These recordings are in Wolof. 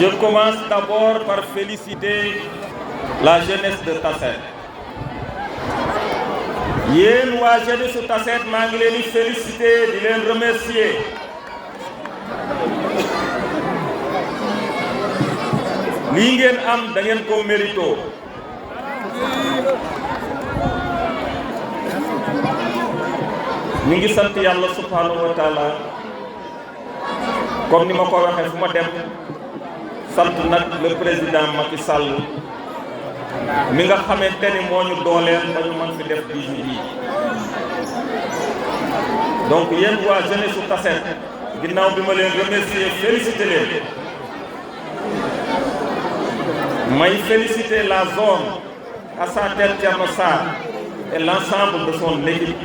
Je commence d'abord par féliciter la jeunesse de Tassette. Yéen waa jeunesse de Tassette maa ngi leen di féliciter di leen remercier. Lii ngeen am da ngeen ko mérito. ñu ngi sant yàlla subhanahu wa taala comme ni ma ko waxee fu ma dem sant nag le président Macky Sall mi nga xamante ni moo ñu dooleel ba ñu mën fi def bijou bi donc yéen waa jeunesse su Tassette ginnaaw bi ma leen remercier féliciter leen may féliciter la zone à sa tête Thierno Sarr et l'ensemble de son équipe.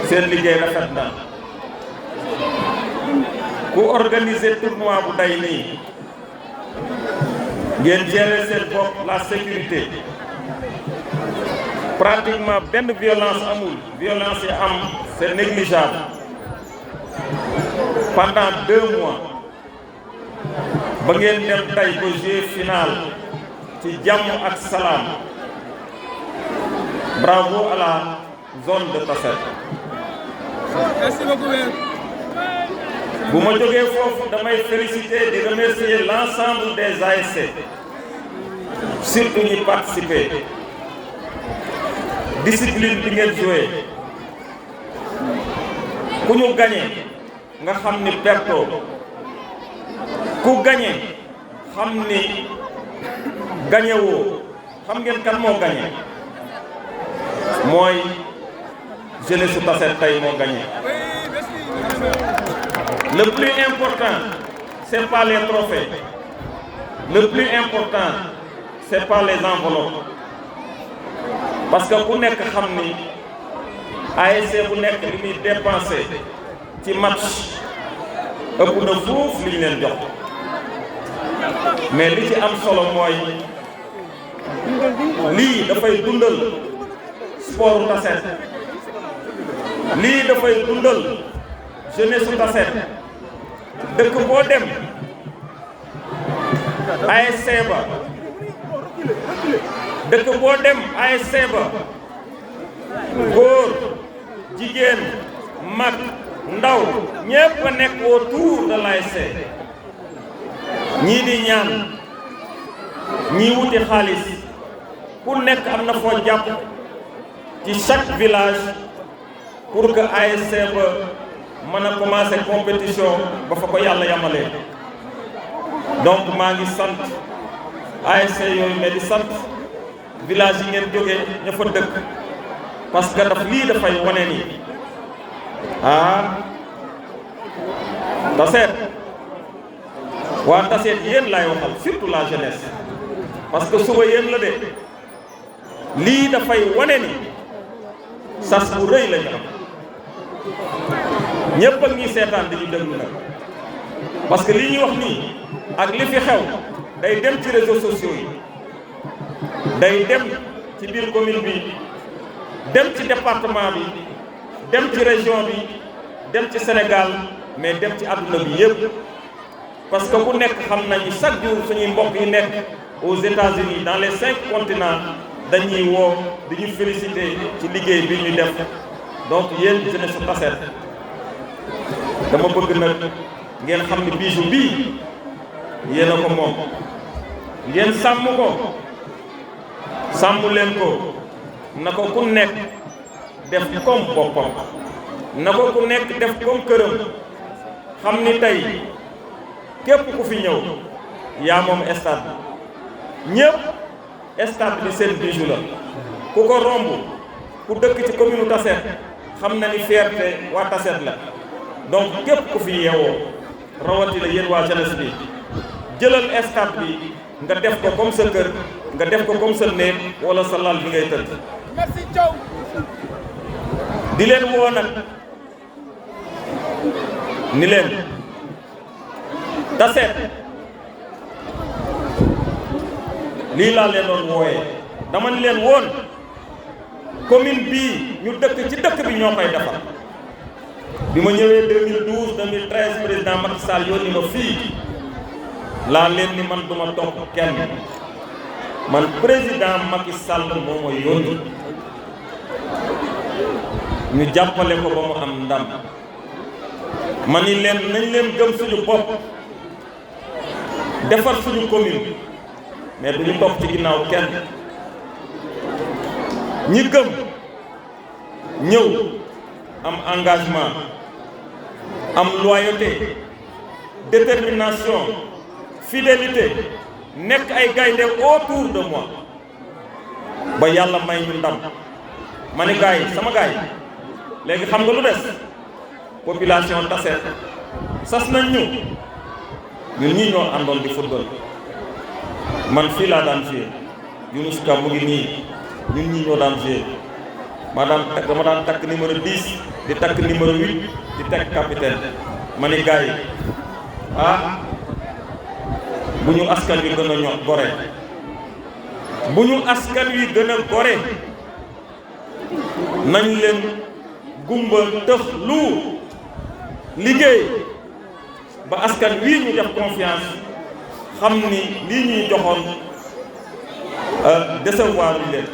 seen liggéey rafet na ku organiser tournoi bu day nii ngeen gérer seen bopp la sécurité pratiquement benn violence amul violence yi am c'est négligeable pendant 2 mois ba ngeen dem tay ko jeu final ci jàmm ak salaam bravo à la zone de Tassette. Merci beaucoup. bu ma jógee foofu damay féliciter di remercier l'ensemble des ASC surtout ñi participer discipline bi ngeen joué ku ñu gagné nga xam ni perto ku gagné xam ni gagné woo xam ngeen kan moo gagné mooy jeunesse su Tassette tey moo gagné. Le plus important c'est pas les trophées le plus important c'est pas les enveloppes parce que ku nekk xam ni ASC bu nekk li muy dépensé ci match ëpp na fuuf li ñu leen jox mais li ci am solo mooy lii dafay dundal sport Tassette lii dafay dundal jeunesse su Tassette dëkk boo dem ASC ba dëkk boo dem ASC ba góor jigéen mag ndaw ñépp a nekk autour de l'ASC ñii di ñaan ñii wuti xaalis ku nekk am na foo jàpp ci chaque village pour que ASC ba mën a commencer compétition ba fa ko yàlla yamalee donc maa ngi sant ASC yooyu mais di sant village yi ngeen jógee ña fa dëkk parce que lii dafay wane ni Tassette waa Tassette yéen laay waxal surtout la jeunesse parce que suba yéen la de lii dafay wane ni sas bu rëy la ñu am ñëpp ak ñuy seetaan dañu déglu nag parce que li ñuy wax nii ak li fi xew day dem ci réseaux sociaux yi day dem ci biir commune bi dem ci département bi dem ci région bi dem ci Sénégal mais dem ci àdduna bi yëpp parce que ku nekk xam nañu chaque jour suñuy mbokk yi nekk aux États-Unis dans les 5 continents dañuy woo di ñu féliciter ci liggéey bi ñu def donc yéen jeunesse su Tassette dama bëgg nag ngeen xam ni bijou bii yéen a ko moom ngeen sàmm ko sàmm leen ko na ko ku nekk def comme boppam na ko ku nekk def comme këram xam ni tey képp ku fi ñëw yaa moom stade ñëpp stade bi seen bijou la ku ko romb ku dëkk ci commune Tassette xam na ni fierté waa Tassette la donc képp ku fi yeewoo rawatina yéen waa jeunesse bi jëlal stade bi nga def ko comme sa kër nga def ko comme sa néeg wala sa lal bi ngay tëdd. Merci Thiaw. di leen woo nag ni leen Tassette lii laa leen doon wooyee dama ni leen woon commune bii ñu dëkk ci dëkk bi ñoo koy defar bi ma ñëwee 2012 2013 président Macky Sall yónni ma fii laa leen ni man duma topp kenn man président Macky Sall moo ma yónni ñu jàppale ko ba mu am ndam ma ni leen nañ leen gëm suñu bopp defar suñu commune mais duñu topp ci ginnaaw kenn ñi gëm ñëw am engagement am loyauté détermination fidélité nekk ay gaynde autour de moi ba yàlla may ñu ndam ma ni gaay sama gaay léegi xam nga lu des population Tassette sas nañ ñu ñun ñii ñoo àndoon di football man fii laa daan jouer Younous Ka mu ngi nii ñun ñii ñoo daan jouer dama daan takk numéro 10 di takk numéro 8 di takk capitaine ma ni gars yi bu ñu askan wi gën a gore bu ñu askan wi gën a gore nañ leen gumba tëx lu liggéey ba askan wii ñu def confiance xam ni lii ñuy joxoon décevoir ñu leen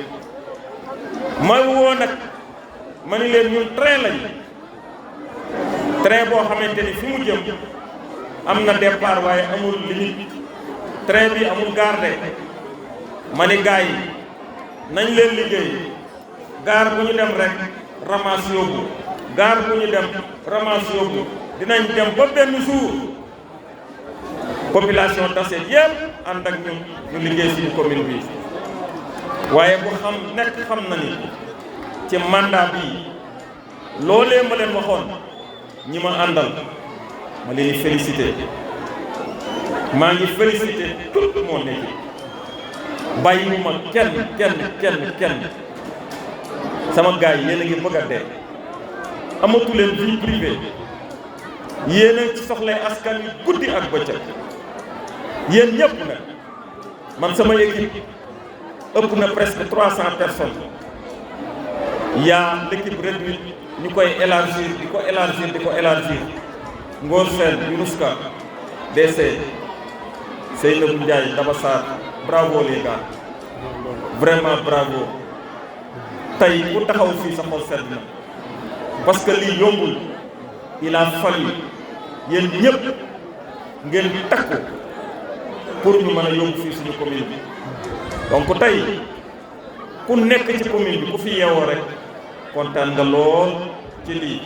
ma woo nag ma ni leen ñun train lañ train boo xamante ni fi mu jëm am na départ waaye amul limite train bi amul garde ma ni gars yi nañ leen liggéey gaar bu ñu dem rek ramasse yóbbu gaar bu ñu dem ramasse yóbbu dinañ dem ba benn jour population Tassette yépp ànd ak ñun ñu liggéey suñu commune bi waaye bu xam na ni ci mandat bi loolee ma leen waxoon ñi ma àndal ma leen di félicité maa ngi félicité tout mon équipe bàyyiwuma kenn sama gars yi yéen a ngi bëgg a dee amatu leen vie privée yéen a ci soxlay askan wi guddi ak bëccëg yéen ñëpp nag man sama équipe ëpp na presque 300 personnes yaa l'équipe réduite ñu koy élargir di ko élargir Ngor Sène Younous Ka DC Seynabou Ndiaye Daba Sarr bravo les gars vraiment bravo tey bu taxaw fii sa xol sedd na parce que lii yombul il a fallu yéen ñëpp ngeen takku pour ñu mën a yóbbu fii suñu commune bi donc tey ku nekk ci commune bi ku fi yeewoo rek kontaan nga lool ci lii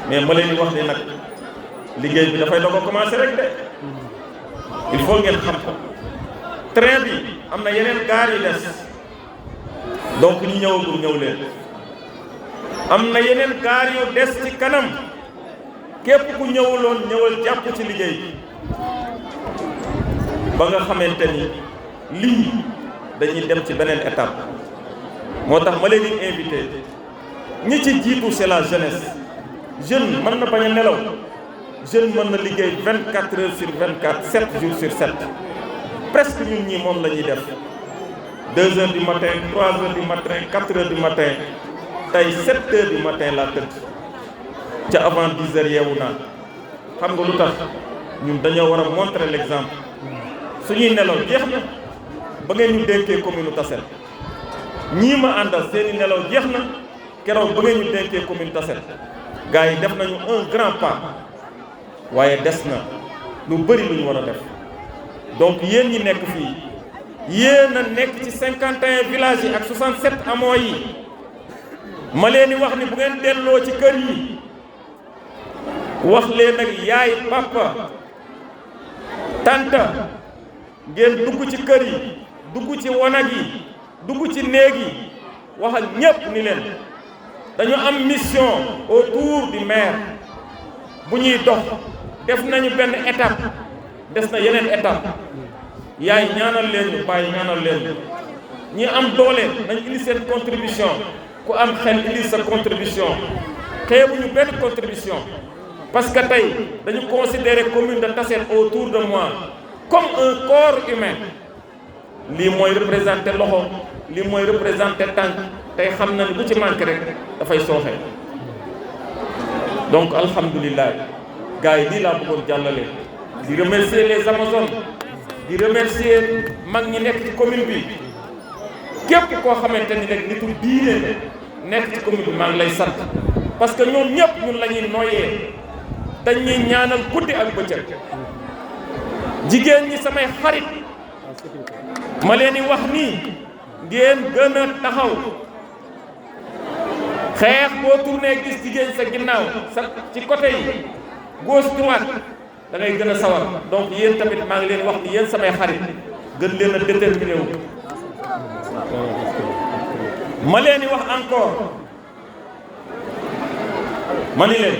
mais ma leen di wax ni nag liggéey bi dafay doog a commencé rek de il faut ngeen xam ko train bi am na yeneen gaar yi des donc ñu ñëwagul ñëw leen am na yeneen gaar yu des ci kanam képp ku ñëwuloon ñëwal jàpp ci liggéey bi ba nga xamante ni lii dañuy dem ci beneen étape moo tax ma leen di invité ñi ci jiitu c'est la jeunesse jeune mën na bañ a nelaw jeune mën na liggéey 24 heures sur 24 7 jours sur 7 presque ñun ñii moom la ñuy def 2 heures du matin 3 heures du matin 4 heures du matin tey 7 heures du matin laa tëdd ca avant 10 heures yeewu naa xam nga lu tax ñun dañoo war a montrer l'exemple suñuy nelaw jeex na ba ngeen ñu dénkee commune Tassette ñii ma àndal seeni nelaw jeex na keroog ba ngeen ñu dénkee commune Tassette gars yi def nañu un grand pas waaye des na lu bëri lu ñu war a def donc yéen ñi nekk fii yéen a nekk ci 51 villages yi ak 67 hameaux yi ma leen di wax ni bu ngeen delloo ci kër yi wax leen nag yaay papa tanta ngeen dugg ci kër yi dugg ci wanag yi dugg ci néeg yi wax ak ñépp ni leen dañu am mission autour du maire bu ñuy dox def nañu benn étape des na yeneen étape yaay ñaanal leen ñu bàyyi ñaanal leen ñi am doole nañ indi seen contribution ku am xel indi sa contribution xeebuñu benn contribution parce que tey dañu considérer commune de Tassette autour de moi comme un corps humain lii mooy représenter loxo lii mooy représenter tànk tey xam na ni bu ci manqué rek dafay sooxe donc alhamdulilah gars yi lii laa bëggoon jàllale di remercier les Amazones di remercier mag ñi nekk ci commune bi képp koo xamante ni rek nitu diine nekk ci commune bi maa ngi lay sant parce que ñoom ñëpp ñun la ñuy noyyee dañuy ñaanal guddi ak bëccëg jigéen ñi samay xarit ma leen di wax nii ngeen gën a taxaw xeex boo tourné gis jigéen sa ginnaaw sa ci côté yi gauche droite da ngay gën a sawar donc yéen tamit maa ngi leen wax ni yéen samay xarit gën leen a déterminé wu ma leen di wax encore ma ni leen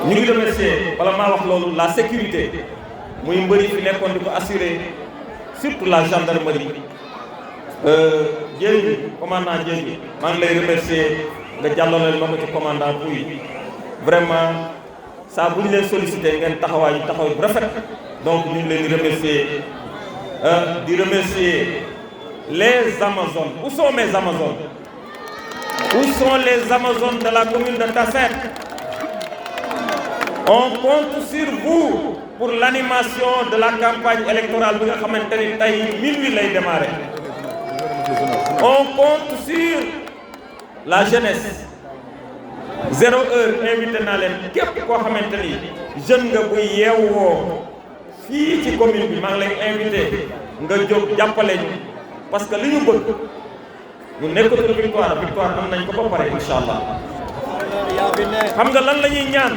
ñu ngi remercier wala maa wax loolu la sécurité muy mbëri fi nekkoon di ko assurer surtout la gendarmerie Dieng commandant Dieng maa ngi lay remercier nga jàllaleel ma ko ci commandant Pouy vraiment saa bu ñu leen sollicité ngeen taxawaay bu rafet donc ñu ngi leen di remercier les Amazones. Où sont mes Amazones? Où sont les Amazones de la commune de Tassette? On compte sur vous pour l'animation de la campagne électorale bi nga xamante ni tey minuit lay démarrer. On compte sur la jeunesse. 0 heure invité naa leen képp koo xamante ni jeune nga bu yeewoo fii ci commune bi maa ngi lay invité nga jóg jàppale ñu parce que li ñu bëgg ñu nekkatul victoire am nañ ko ba pare incha allah. xam nga lan la ñuy ñaan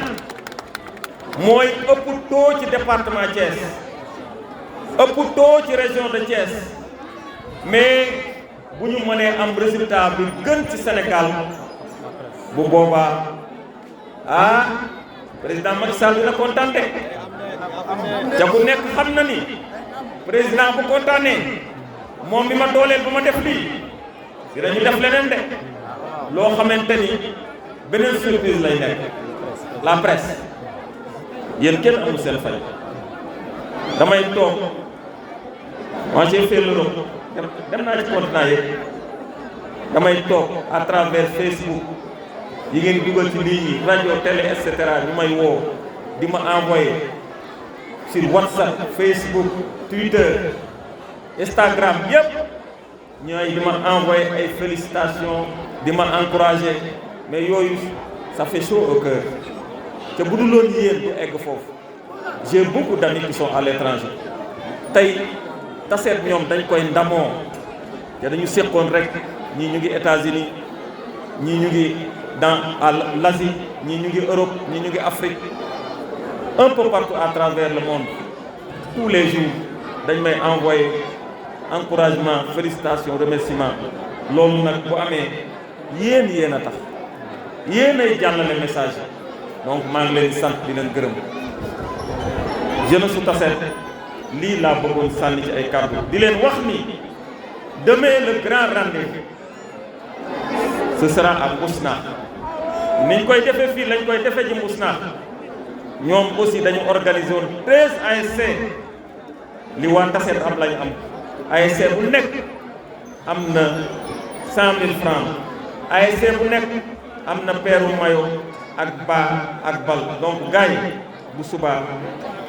mooy ëpp taux ci département Thiès ëpp taux ci région de Thiès mais bu ñu mënee am résultat bi gën ci Sénégal. bu boobaa président Macky Sall dina kontaan de te ku nekk xam na ni président bu kontaanee moom mi ma dooleel ba ma def lii dinañu def leneen de loo xamante ni beneen surprise lay nekk. la presse yéen kenn amul seen fay damay toog moi j'ai fait l'Europe dem naa ci continent yëpp damay toog à travers Facebook. yi ngeen dugal ci ligne yi rajo télé et cetera ñu may woo di ma envoyé sur WhatsApp Facebook Twitter Instagram yëpp ñooy di ma envoyé ay félicitations di ma encouragé mais yooyu ça fait chaud au cœur te bu dul woon yéen du egg foofu. J'ai beaucoup d'amis qui sont à l'étranger tey Tassette ñoom dañ koy ndamoo te dañu séqoon rek ñii ñu ngi États-Unis ñii ñu ngi dans l'Asie ñii ñu ngi Europe ñii ñu ngi Afrique un peu partout à travers le monde tous les jours dañ may envoyer encouragement félicitations remerciements loolu nag bu amee yéen a tax yéen ay jàllale message donc maa ngi leen di sant di leen gërëm jeunesse su Tassette lii laa bëggoon sànni ci ay kàddu di leen wax ni demain le grand rendez-vous ce sera à Mbousnakh niñ koy defee fii lañ koy defee ci Mbousnakh ñoom aussi dañu organisé woon 13 ASC li waa Tassette am lañu am ASC bu nekk am na 100 000 francs ASC bu nekk am na peeru mayo ak baa ak bal donc gars yi bu subaa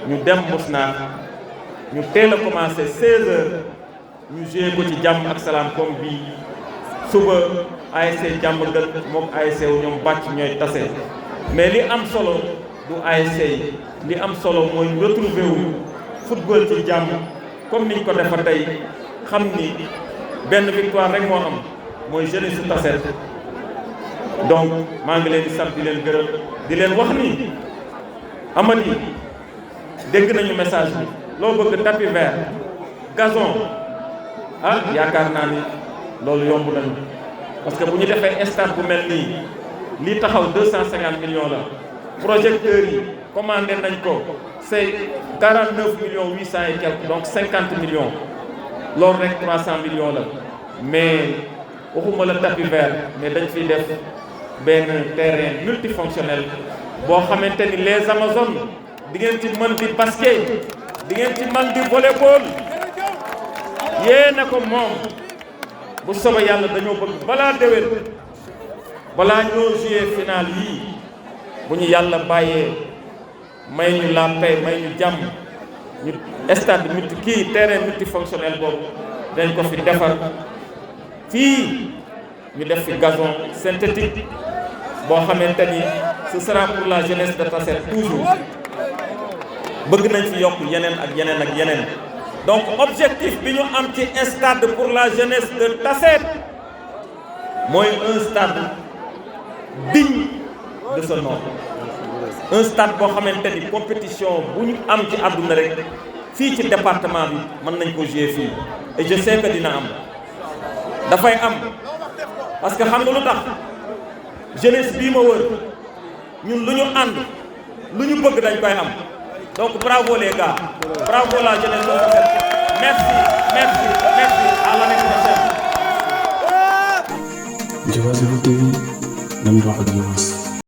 ñu dem Mbousnakh ñu teel a commencé 16 heures ñu joué ko ci jàmm ak salaam comme bii suba ASC jàmm gën moom ASC wu ñoom bàcc ñooy tase mais li am solo du ASC yi li am solo mooy ñu retrouver wu football ci jàmm comme niñ ko defa tey xam ni benn victoire rek moo am mooy jeunesse su Tassette donc maa ngi leen di sant di leen gërëm di leen wax ni Amady dégg nañu message bi loo bëgg tapis vert gazon yaakaar naa ni loolu yomb nañu parce que bu ñu defee stade bu mel nii lii taxaw 250 millions la projecteurs yi commandé nañ ko c'est 49 millions 800 et quelques donc 50 millions loolu rek 300 millions la mais waxuma la tapis vert mais dañ fiy def benn terrain multifonctionnel boo xamante ni les Amazones di ngeen ci mën di basket di ngeen ci mën di volleyball yéena ko moom bu soobee yàlla dañoo bëgg balaa déwén balaa ñoo jouer final yii bu ñu yàlla bàyyee may ñu la paix may ñu jàmm ñu stade terrain multifonctionnel boobu dañ ko fi defar fii ñu def fi gazon synthétique boo xamante ni ce sera pour la jeunesse de Tassette toujours bëgg nañ fi yokk yeneen ak yeneen ak yeneen donc objectif bi ñu am ci stade pour la jeunesse de Tassette mooy un stade digne de ce nom un stade boo xamante ni compétition bu ñu am ci àdduna rek fii ci département bi mën nañ ko jouer fii et je sais que dina am dafay am parce que xam nga lu tax jeunesse bii ma wër ñun lu ñu ànd lu ñu bëgg dañ koy am donc bravo les gars bravo la jeunesse de Tassette merci à l'année prochaine. Diobass Info TV, nañ wax ak Diobass.